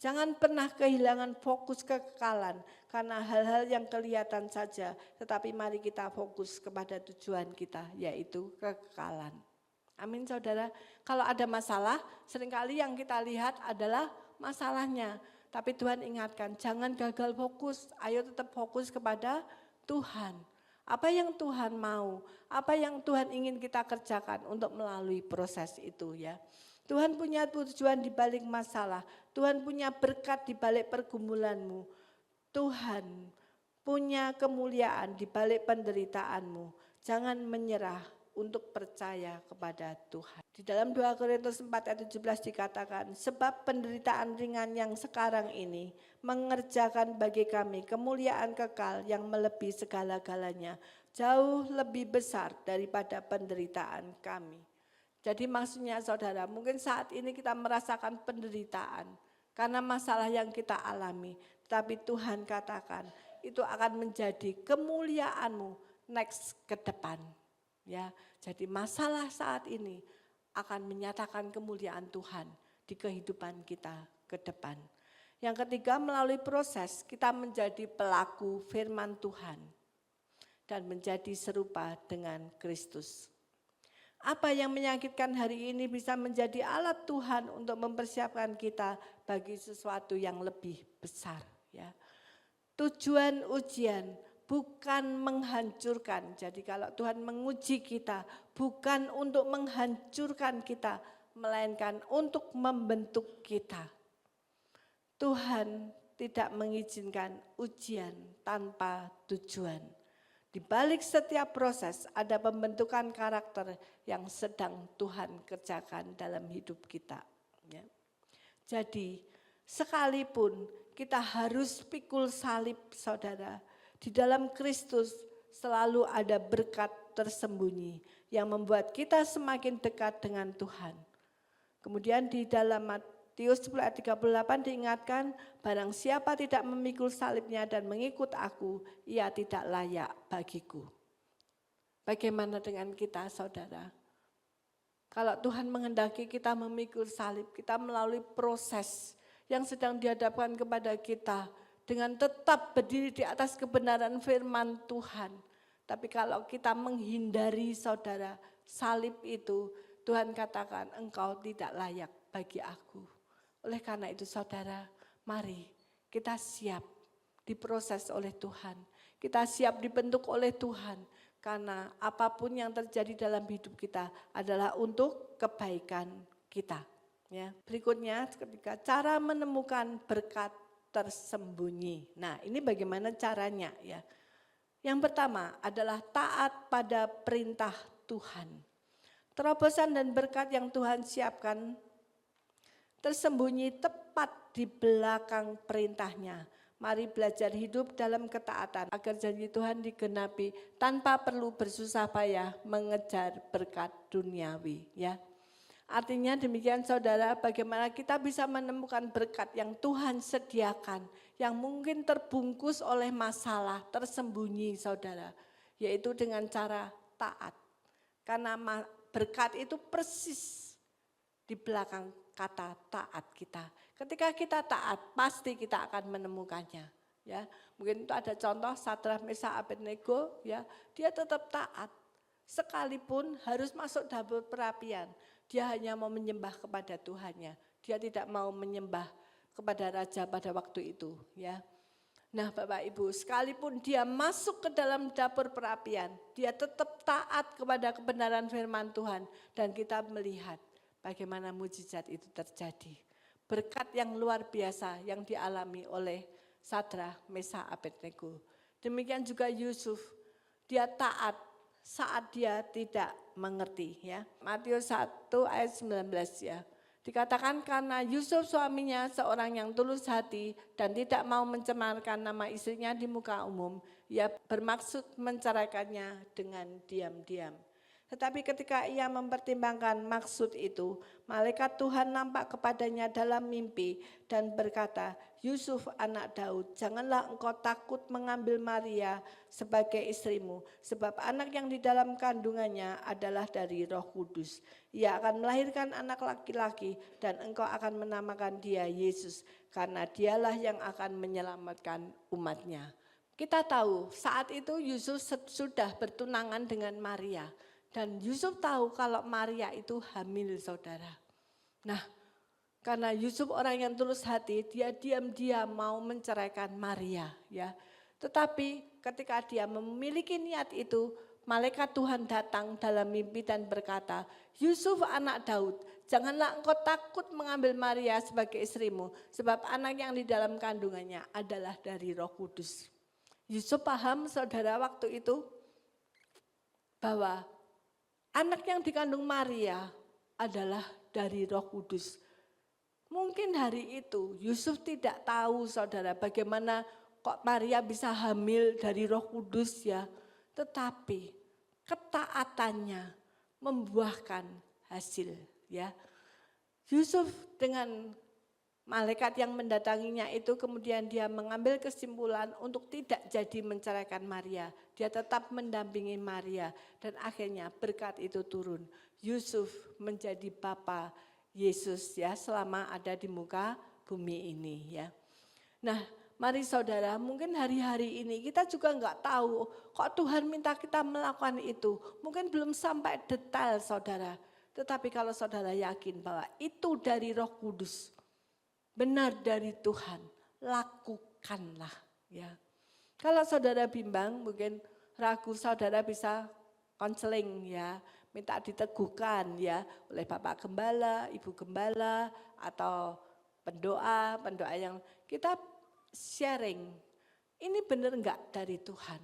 Jangan pernah kehilangan fokus kekekalan karena hal-hal yang kelihatan saja. Tetapi mari kita fokus kepada tujuan kita yaitu kekekalan. Amin saudara. Kalau ada masalah seringkali yang kita lihat adalah masalahnya. Tapi Tuhan ingatkan jangan gagal fokus. Ayo tetap fokus kepada Tuhan. Apa yang Tuhan mau, apa yang Tuhan ingin kita kerjakan untuk melalui proses itu ya. Tuhan punya tujuan di balik masalah. Tuhan punya berkat di balik pergumulanmu. Tuhan punya kemuliaan di balik penderitaanmu. Jangan menyerah untuk percaya kepada Tuhan. Di dalam 2 Korintus 4 ayat 17 dikatakan, sebab penderitaan ringan yang sekarang ini mengerjakan bagi kami kemuliaan kekal yang melebihi segala-galanya, jauh lebih besar daripada penderitaan kami. Jadi maksudnya saudara, mungkin saat ini kita merasakan penderitaan karena masalah yang kita alami. Tapi Tuhan katakan itu akan menjadi kemuliaanmu next ke depan. Ya, jadi masalah saat ini akan menyatakan kemuliaan Tuhan di kehidupan kita ke depan. Yang ketiga melalui proses kita menjadi pelaku firman Tuhan dan menjadi serupa dengan Kristus. Apa yang menyakitkan hari ini bisa menjadi alat Tuhan untuk mempersiapkan kita bagi sesuatu yang lebih besar. Ya. Tujuan ujian bukan menghancurkan. Jadi kalau Tuhan menguji kita bukan untuk menghancurkan kita, melainkan untuk membentuk kita. Tuhan tidak mengizinkan ujian tanpa tujuan. Di balik setiap proses ada pembentukan karakter yang sedang Tuhan kerjakan dalam hidup kita. Ya. Jadi sekalipun kita harus pikul salib saudara, di dalam Kristus selalu ada berkat tersembunyi yang membuat kita semakin dekat dengan Tuhan. Kemudian di dalam Matius 10 ayat 38 diingatkan, barang siapa tidak memikul salibnya dan mengikut aku, ia tidak layak bagiku. Bagaimana dengan kita, saudara? Kalau Tuhan menghendaki kita memikul salib, kita melalui proses yang sedang dihadapkan kepada kita dengan tetap berdiri di atas kebenaran firman Tuhan. Tapi kalau kita menghindari, saudara, salib itu, Tuhan katakan engkau tidak layak bagi aku. Oleh karena itu, saudara, mari kita siap diproses oleh Tuhan. Kita siap dibentuk oleh Tuhan. Karena apapun yang terjadi dalam hidup kita adalah untuk kebaikan kita. Ya. Berikutnya ketika cara menemukan berkat tersembunyi. Nah, ini bagaimana caranya ya? Yang pertama adalah taat pada perintah Tuhan. Terobosan dan berkat yang Tuhan siapkan tersembunyi tepat di belakang perintahnya. Mari belajar hidup dalam ketaatan agar janji Tuhan digenapi tanpa perlu bersusah payah mengejar berkat duniawi. Ya, artinya demikian saudara, bagaimana kita bisa menemukan berkat yang Tuhan sediakan, yang mungkin terbungkus oleh masalah, tersembunyi saudara, yaitu dengan cara taat. Karena berkat itu persis di belakang kata taat kita. Ketika kita taat, pasti kita akan menemukannya. Ya, mungkin itu ada contoh Sadrah, Meshach, Abednego, ya, dia tetap taat. Sekalipun harus masuk dapur perapian, dia hanya mau menyembah kepada Tuhannya. Dia tidak mau menyembah kepada raja pada waktu itu. Ya, nah Bapak Ibu, sekalipun dia masuk ke dalam dapur perapian, dia tetap taat kepada kebenaran firman Tuhan. Dan kita melihat bagaimana mujizat itu terjadi. Berkat yang luar biasa yang dialami oleh Sadrah, Meshach, Abednego. Demikian juga Yusuf, dia taat saat dia tidak mengerti. Ya. Matius 1 ayat 19 ya. Dikatakan karena Yusuf suaminya seorang yang tulus hati dan tidak mau mencemarkan nama istrinya di muka umum, ia bermaksud menceraikannya dengan diam-diam. Tetapi ketika ia mempertimbangkan maksud itu, malaikat Tuhan nampak kepadanya dalam mimpi dan berkata, Yusuf anak Daud, janganlah engkau takut mengambil Maria sebagai istrimu, sebab anak yang di dalam kandungannya adalah dari Roh Kudus. Ia akan melahirkan anak laki-laki dan engkau akan menamakan dia Yesus, karena dialah yang akan menyelamatkan umatnya. Kita tahu saat itu Yusuf sudah bertunangan dengan Maria. Dan Yusuf tahu kalau Maria itu hamil, saudara. Nah, karena Yusuf orang yang tulus hati, dia diam-diam mau menceraikan Maria. Ya. Tetapi ketika dia memiliki niat itu, malaikat Tuhan datang dalam mimpi dan berkata, Yusuf anak Daud, janganlah engkau takut mengambil Maria sebagai istrimu, sebab anak yang di dalam kandungannya adalah dari Roh Kudus. Yusuf paham, saudara, waktu itu bahwa anak yang dikandung Maria adalah dari Roh Kudus. Mungkin hari itu Yusuf tidak tahu, saudara, bagaimana kok Maria bisa hamil dari Roh Kudus ya. Tetapi ketaatannya membuahkan hasil ya. Yusuf dengan malaikat yang mendatanginya itu kemudian dia mengambil kesimpulan untuk tidak jadi menceraikan Maria. Dia tetap mendampingi Maria dan akhirnya berkat itu turun. Yusuf menjadi bapa Yesus ya selama ada di muka bumi ini ya. Nah, mari saudara, mungkin hari-hari ini kita juga enggak tahu kok Tuhan minta kita melakukan itu. Mungkin belum sampai detail saudara. Tetapi kalau saudara yakin bahwa itu dari Roh Kudus, benar dari Tuhan, lakukanlah ya. Kalau saudara bimbang, mungkin ragu, saudara bisa konseling ya, minta diteguhkan ya oleh Bapak Gembala, Ibu Gembala atau pendoa yang kita sharing. Ini benar enggak dari Tuhan?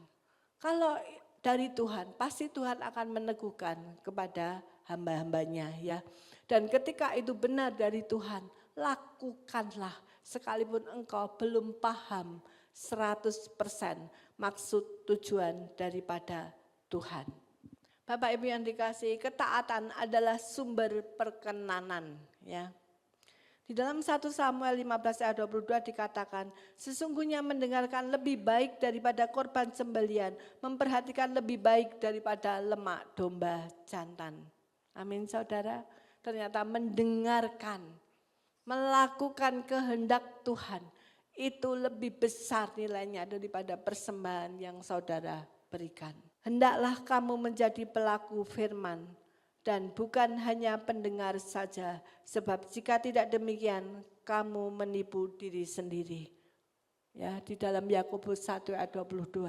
Kalau dari Tuhan, pasti Tuhan akan meneguhkan kepada hamba-hambanya ya. Dan ketika itu benar dari Tuhan, lakukanlah sekalipun engkau belum paham 100% maksud tujuan daripada Tuhan. Bapak Ibu yang dikasihi, ketaatan adalah sumber perkenanan, ya. Di dalam 1 Samuel 15 ayat 22 dikatakan, sesungguhnya mendengarkan lebih baik daripada korban sembelian, memperhatikan lebih baik daripada lemak domba jantan. Amin saudara, ternyata mendengarkan, melakukan kehendak Tuhan, itu lebih besar nilainya daripada persembahan yang saudara berikan. Hendaklah kamu menjadi pelaku firman dan bukan hanya pendengar saja, sebab jika tidak demikian kamu menipu diri sendiri. Ya, di dalam Yakobus 1 ayat 22.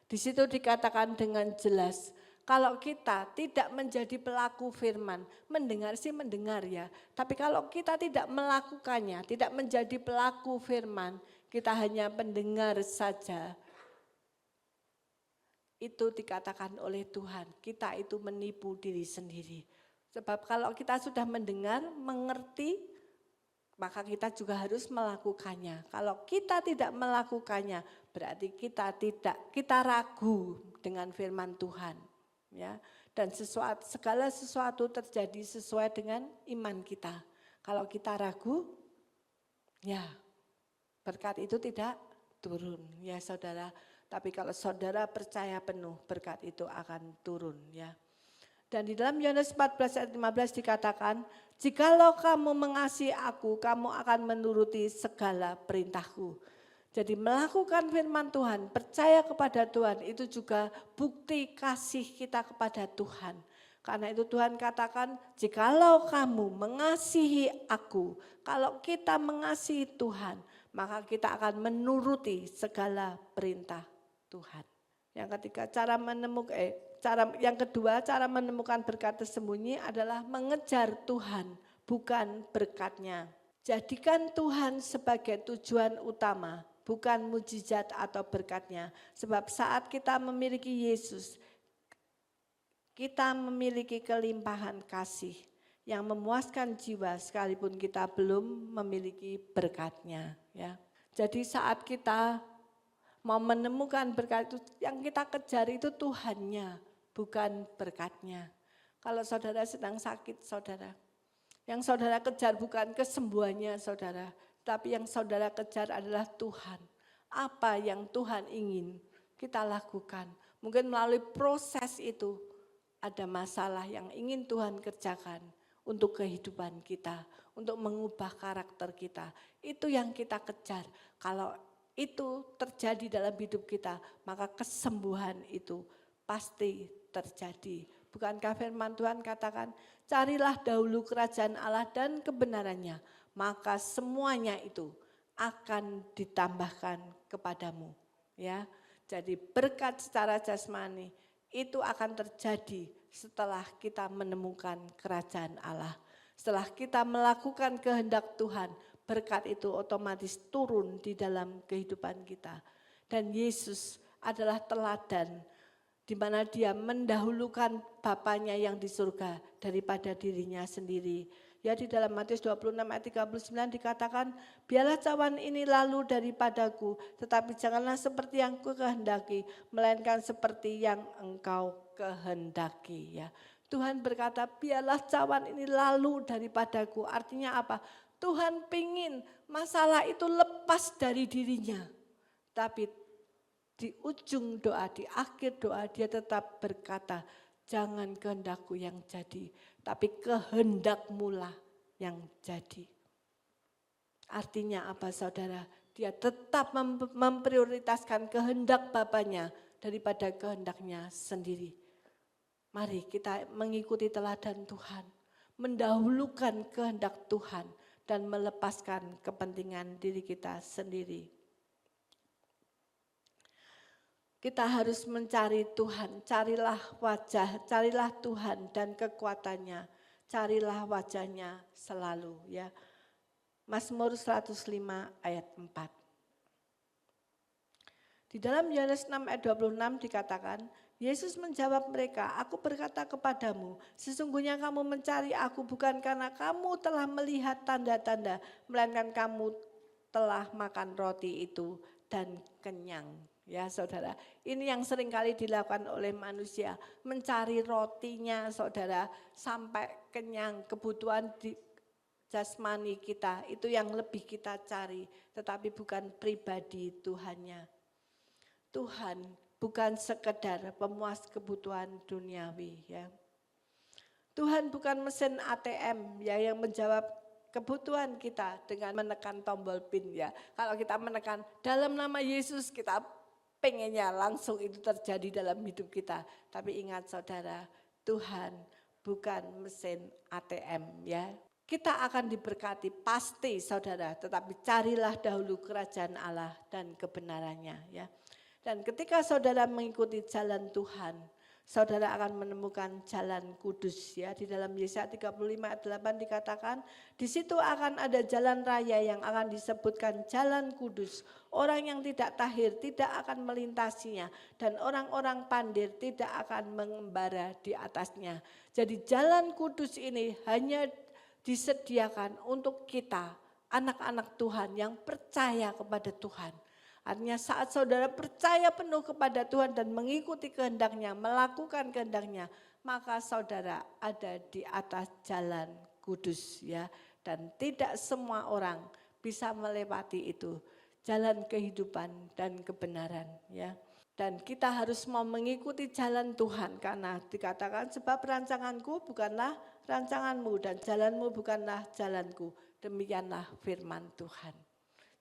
Di situ dikatakan dengan jelas, kalau kita tidak menjadi pelaku firman, mendengar sih mendengar ya, tapi kalau kita tidak melakukannya, tidak menjadi pelaku firman, kita hanya pendengar saja. Itu dikatakan oleh Tuhan, kita itu menipu diri sendiri. Sebab kalau kita sudah mendengar, mengerti, maka kita juga harus melakukannya. Kalau kita tidak melakukannya, berarti kita ragu dengan firman Tuhan. Ya, dan segala sesuatu terjadi sesuai dengan iman kita. Kalau kita ragu, ya berkat itu tidak turun, ya saudara. Tapi kalau saudara percaya penuh, berkat itu akan turun, ya. Dan di dalam Yohanes 14 ayat 15 dikatakan, jikalau kamu mengasihi aku, kamu akan menuruti segala perintahku. Jadi melakukan firman Tuhan, percaya kepada Tuhan, itu juga bukti kasih kita kepada Tuhan. Karena itu Tuhan katakan, jikalau kamu mengasihi aku, kalau kita mengasihi Tuhan, maka kita akan menuruti segala perintah Tuhan. Yang ketiga, yang kedua, cara menemukan berkat tersembunyi adalah mengejar Tuhan, bukan berkatnya. Jadikan Tuhan sebagai tujuan utama, bukan mujizat atau berkatnya. Sebab saat kita memiliki Yesus, kita memiliki kelimpahan kasih yang memuaskan jiwa sekalipun kita belum memiliki berkatnya. Ya. Jadi saat kita mau menemukan berkat itu, yang kita kejar itu Tuhannya, bukan berkatnya. Kalau saudara sedang sakit, saudara, yang saudara kejar bukan kesembuhannya saudara, tapi yang saudara kejar adalah Tuhan. Apa yang Tuhan ingin kita lakukan. Mungkin melalui proses itu ada masalah yang ingin Tuhan kerjakan untuk kehidupan kita, untuk mengubah karakter kita. Itu yang kita kejar. Kalau itu terjadi dalam hidup kita, maka kesembuhan itu pasti terjadi. Bukankah firman Tuhan katakan, carilah dahulu kerajaan Allah dan kebenarannya, maka semuanya itu akan ditambahkan kepadamu. Ya, jadi berkat secara jasmani itu akan terjadi setelah kita menemukan kerajaan Allah. Setelah kita melakukan kehendak Tuhan, berkat itu otomatis turun di dalam kehidupan kita. Dan Yesus adalah teladan di mana dia mendahulukan Bapanya yang di surga daripada dirinya sendiri. Ya, di dalam Matius 26 ayat 39 dikatakan, biarlah cawan ini lalu daripadaku, tetapi janganlah seperti yang ku kehendaki, melainkan seperti yang engkau kehendaki. Ya, Tuhan berkata, biarlah cawan ini lalu daripadaku. Artinya apa? Tuhan pingin masalah itu lepas dari dirinya. Tapi di ujung doa, di akhir doa dia tetap berkata, jangan kehendakku yang jadi, tapi kehendakmu lah yang jadi. Artinya apa saudara? Dia tetap memprioritaskan kehendak Bapanya daripada kehendaknya sendiri. Mari kita mengikuti teladan Tuhan, mendahulukan kehendak Tuhan dan melepaskan kepentingan diri kita sendiri. Kita harus mencari Tuhan, carilah Tuhan dan kekuatannya, carilah wajahnya selalu. Ya. Mazmur 105 ayat 4. Di dalam Yohanes 6 ayat 26 dikatakan, Yesus menjawab mereka, aku berkata kepadamu, sesungguhnya kamu mencari aku bukan karena kamu telah melihat tanda-tanda, melainkan kamu telah makan roti itu dan kenyang. Ya saudara, ini yang seringkali dilakukan oleh manusia, mencari rotinya saudara sampai kenyang, kebutuhan jasmani kita, itu yang lebih kita cari, tetapi bukan pribadi Tuhannya. Tuhan bukan sekedar pemuas kebutuhan duniawi ya. Tuhan bukan mesin ATM ya yang menjawab kebutuhan kita dengan menekan tombol PIN ya. Kalau kita menekan dalam nama Yesus, kita pengennya langsung itu terjadi dalam hidup kita. Tapi ingat saudara, Tuhan bukan mesin ATM ya. Kita akan diberkati pasti saudara, tetapi carilah dahulu kerajaan Allah dan kebenarannya ya. Dan ketika saudara mengikuti jalan Tuhan, saudara akan menemukan jalan kudus ya. Di dalam Yesaya 35 ayat 8 dikatakan, di situ akan ada jalan raya yang akan disebutkan jalan kudus. Orang yang tidak tahir tidak akan melintasinya dan orang-orang pandir tidak akan mengembara di atasnya. Jadi jalan kudus ini hanya disediakan untuk kita, anak-anak Tuhan yang percaya kepada Tuhan. Artinya saat saudara percaya penuh kepada Tuhan dan mengikuti kehendak-Nya, melakukan kehendak-Nya, maka saudara ada di atas jalan kudus ya. Dan tidak semua orang bisa melewati itu, jalan kehidupan dan kebenaran ya. Dan kita harus mau mengikuti jalan Tuhan karena dikatakan sebab rancanganku bukanlah rancanganmu dan jalanmu bukanlah jalanku. Demikianlah firman Tuhan.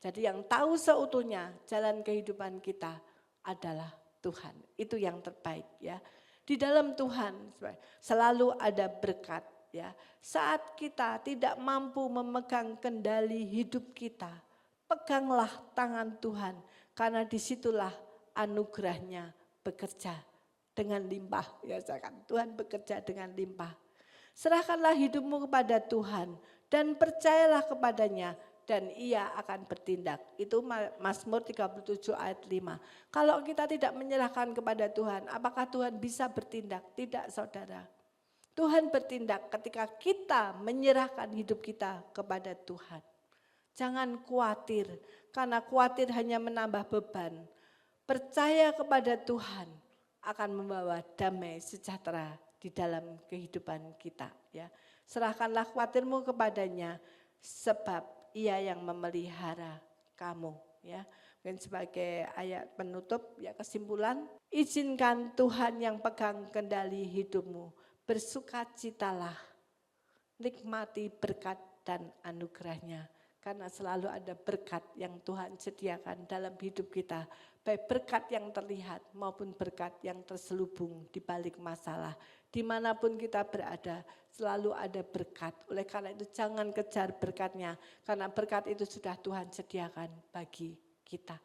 Jadi yang tahu seutuhnya jalan kehidupan kita adalah Tuhan. Itu yang terbaik ya. Di dalam Tuhan selalu ada berkat ya. Saat kita tidak mampu memegang kendali hidup kita, peganglah tangan Tuhan karena disitulah anugerahnya bekerja dengan limpah. Ya, Tuhan bekerja dengan limpah. Serahkanlah hidupmu kepada Tuhan dan percayalah kepadanya dan ia akan bertindak. Itu Mazmur 37 ayat 5. Kalau kita tidak menyerahkan kepada Tuhan, apakah Tuhan bisa bertindak? Tidak saudara. Tuhan bertindak ketika kita menyerahkan hidup kita kepada Tuhan. Jangan khawatir, karena khawatir hanya menambah beban. Percaya kepada Tuhan akan membawa damai sejahtera di dalam kehidupan kita. Ya. Serahkanlah khawatirmu kepadanya sebab Ia yang memelihara kamu ya. Dan sebagai ayat penutup ya kesimpulan, izinkan Tuhan yang pegang kendali hidupmu, bersukacitalah, nikmati berkat dan anugerahnya. Karena selalu ada berkat yang Tuhan sediakan dalam hidup kita, baik berkat yang terlihat maupun berkat yang terselubung di balik masalah. Dimanapun kita berada, selalu ada berkat. Oleh karena itu jangan kejar berkatnya, karena berkat itu sudah Tuhan sediakan bagi kita.